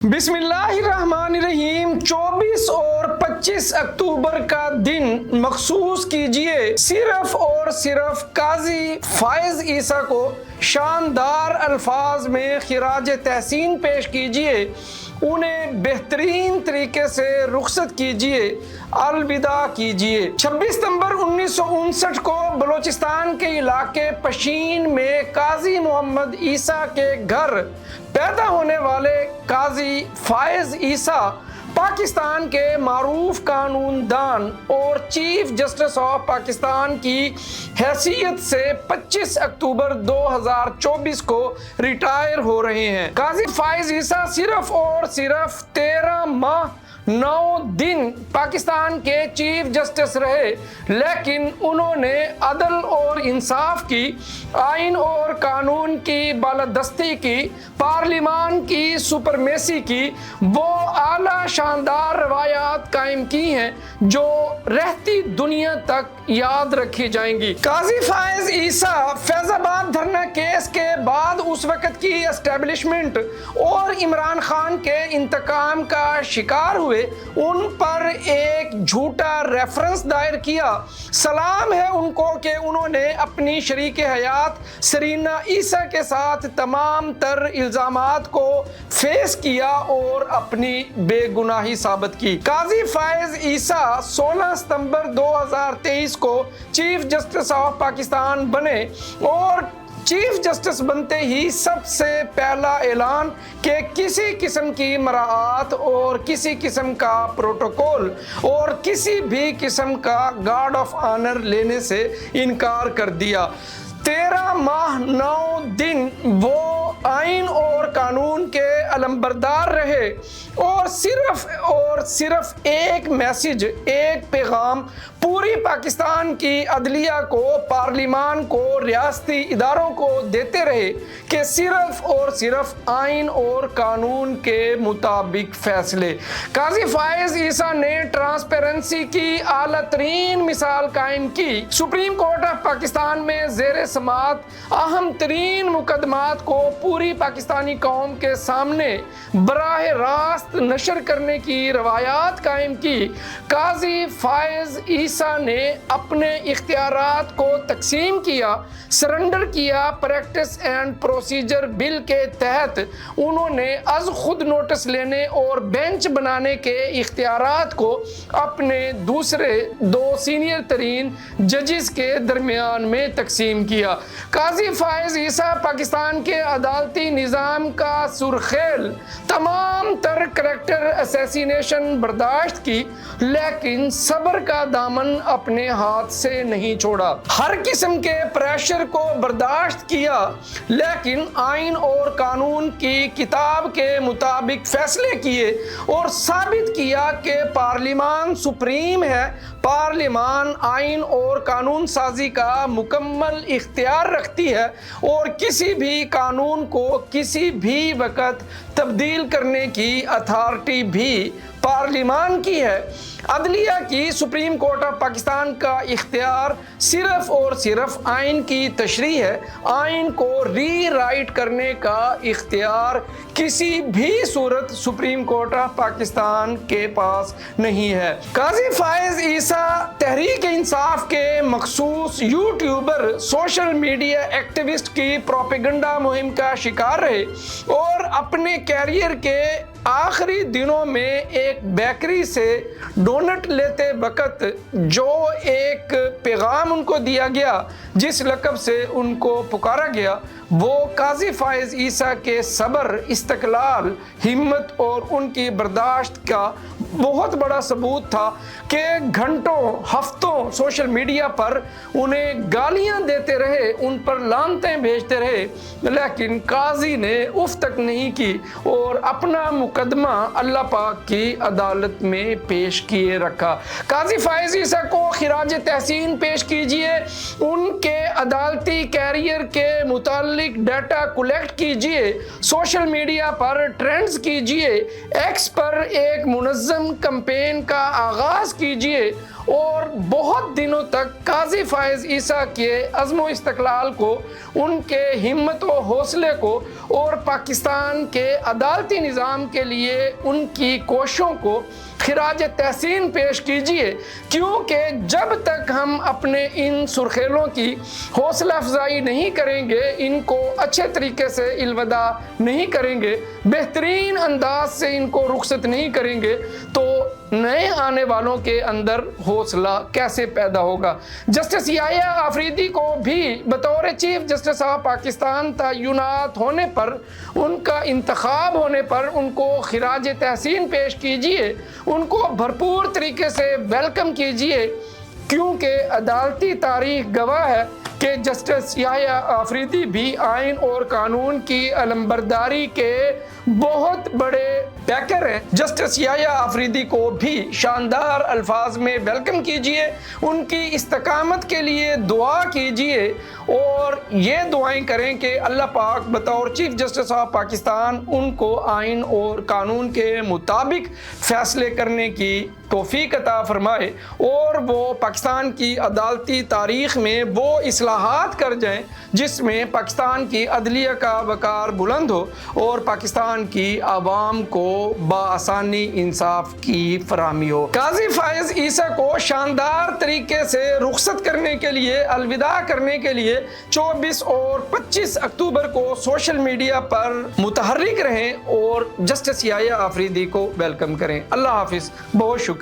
बिस्मिल्लाहिर्रहमानिर्रहीम। 24 और 25 अक्टूबर का दिन मखसूस कीजिए सिर्फ और सिर्फ काजी फायज ईसा को शानदार अल्फाज में खिराज तहसीन पेश कीजिए, उन्हें बेहतरीन तरीके से रुखसत कीजिए, अलविदा कीजिए। 26 सितंबर 1959 को बलूचिस्तान के इलाके पशीन में काजी मोहम्मद ईसा के घर पैदा होने वाले काजी फायज ईसा पाकिस्तान के मारूफ कानूनदान और चीफ जस्टिस ऑफ पाकिस्तान की हैसियत से 25 अक्टूबर 2024 को रिटायर हो रहे हैं। काजी फायज ईसा सिर्फ और सिर्फ 13 माह 9 दिन पाकिस्तान के चीफ जस्टिस रहे, लेकिन उन्होंने अदल और इंसाफ की, आइन और कानून की बालादस्ती की, पार्लिमान की सुपरमेसी की वो आला शानदार रवायात कायम की हैं जो रहती दुनिया तक याद रखी जाएंगी। काजी फायज ईसा फैजाबाद धरना केस के बाद उस वक्त की एस्टेब्लिशमेंट और इमरान खान के इंतकाम का शिकार हुए, उन पर एक झूठा रेफरेंस दायर किया। सलाम है उनको कि उन्होंने अपनी शरीक हयात सरीना ईसा के साथ तमाम तर इल्जामात को फेस किया और अपनी बेगुनाही साबित की। काजी फायज ईसा 16 सितंबर 2023 को चीफ जस्टिस ऑफ पाकिस्तान बने और चीफ जस्टिस बनते ही सबसे पहला ऐलान कि किसी किस्म की मराआत और किसी किस्म का प्रोटोकॉल और किसी भी किस्म का गार्ड ऑफ ऑनर लेने से इनकार कर दिया। 13 माह 9 दिन वो आइन और कानून के अलंबरदार रहे और सिर्फ एक मैसेज, एक पैगाम पूरी पाकिस्तान की अदलिया को, पार्लिमान को, रियासती इदारों को देते रहे कि सिर्फ और सिर्फ आइन और कानून के मुताबिक फैसले। काजी फायज ईसा ने ट्रांसपेरेंसी की आला तरीन मिसाल कायम की। सुप्रीम कोर्ट ऑफ पाकिस्तान में जेर समात अहम तरीन मुकदमात को पूरी पाकिस्तानी कौम के सामने बराह रास्त नशर करने की रवायात कायम की। काजी फायज ईसा ने अपने इख्तियारात को तकसीम किया, सरेंडर किया। प्रैक्टिस एंड प्रोसीजर बिल के तहत उन्होंने अज खुद नोटिस लेने और बेंच बनाने के इख्तियारात को अपने दूसरे 2 सीनियर तरीन जजेस के दरमियान में तकसीम किया। काजी फायज ईसा पाकिस्तान के अदालती निज़ाम का सुरखेल तमाम तर करैक्टर असैसिनेशन बर्दाश्त की, लेकिन सब्र का दामन अपने हाथ से नहीं छोड़ा। हर किस्म के प्रेशर को बर्दाश्त किया, लेकिन आइन और कानून की किताब के मुताबिक फैसले किए और साबित किया कि पार्लिमान सुप्रीम है। पार्लिमान आइन और कानून साजी का मुकम्मल इख्तियार रखती है और किसी भी कानून को किसी भी वक्त तब्दील करने की अथॉरिटी भी पार्लिमान की है। अदलिया की सुप्रीम कोर्ट ऑफ पाकिस्तान का इख्तियार सिर्फ और सिर्फ आइन की तशरीह है। आइन को रीराइट करने का इख्तियार किसी भी सूरत सुप्रीम कोर्ट ऑफ पाकिस्तान के पास नहीं है। काजी फायज ईसा तहरीक इंसाफ के मखसूस यूट्यूबर, सोशल मीडिया एक्टिविस्ट की प्रोपेगेंडा मुहिम का शिकार रहे और अपने कैरियर के आखिरी दिनों में एक बेकरी से डोनट लेते वक्त जो एक पैगाम उनको दिया गया, जिस लक़ब से उनको पुकारा गया, वो काजी फायज ईसा के सब्र, इस्तक़लाल, हिम्मत और उनकी बर्दाश्त का बहुत बड़ा सबूत था कि घंटों हफ्तों सोशल मीडिया पर उन्हें गालियां देते रहे, उन पर लानतें भेजते रहे, लेकिन काजी ने उफ तक नहीं की और अपना मुकदमा अल्लाह पाक की अदालत में पेश किए रखा। काजी फायज ईसा को खिराज तहसीन पेश कीजिए। उनके अदालती कैरियर के मुताल्लिक متعلق ڈیٹا کلیکٹ کیجئے، سوشل میڈیا پر ٹرینڈز کیجئے، ایکس پر ایک منظم کمپین کا آغاز کیجئے اور بہت دنوں تک قاضی فائز عیسیٰ کے عزم و استقلال کو، ان کے ہمت و حوصلے کو اور پاکستان کے عدالتی نظام کے لیے ان کی کوششوں کو خراج تحسین پیش کیجئے، کیونکہ جب تک ہم اپنے ان سرخیلوں کی حوصلہ افزائی نہیں کریں گے، ان کو اچھے طریقے سے الوداع نہیں کریں گے، بہترین انداز سے ان کو رخصت نہیں کریں گے، تو نئے آنے والوں کے اندر حوصلہ کیسے پیدا ہوگا؟ جسٹس یحییٰ آفریدی کو بھی بطور چیف جسٹس آف پاکستان تعینات ہونے پر، ان کا انتخاب ہونے پر ان کو خراج تحسین پیش کیجئے، ان کو بھرپور طریقے سے ویلکم کیجئے، کیونکہ عدالتی تاریخ گواہ ہے کہ جسٹس یحییٰ آفریدی بھی آئین اور قانون کی علمبرداری کے بہت بڑے بیکر ہیں۔ جسٹس یحییٰ آفریدی کو بھی شاندار الفاظ میں ویلکم کیجئے، ان کی استقامت کے لیے دعا کیجئے اور یہ دعائیں کریں کہ اللہ پاک بطور چیف جسٹس آف پاکستان ان کو آئین اور قانون کے مطابق فیصلے کرنے کی توفیق عطا فرمائے اور وہ پاکستان کی عدالتی تاریخ میں وہ اصلاحات کر جائیں جس میں پاکستان کی عدلیہ کا وقار بلند ہو اور پاکستان کی عوام کو بآسانی انصاف کی فراہمی ہو۔ قاضی فائز عیسیٰ کو شاندار طریقے سے رخصت کرنے کے لیے، الوداع کرنے کے لیے 24 اور 25 اکتوبر کو سوشل میڈیا پر متحرک رہیں اور جسٹس یحییٰ آفریدی کو ویلکم کریں۔ اللہ حافظ، بہت شکریہ۔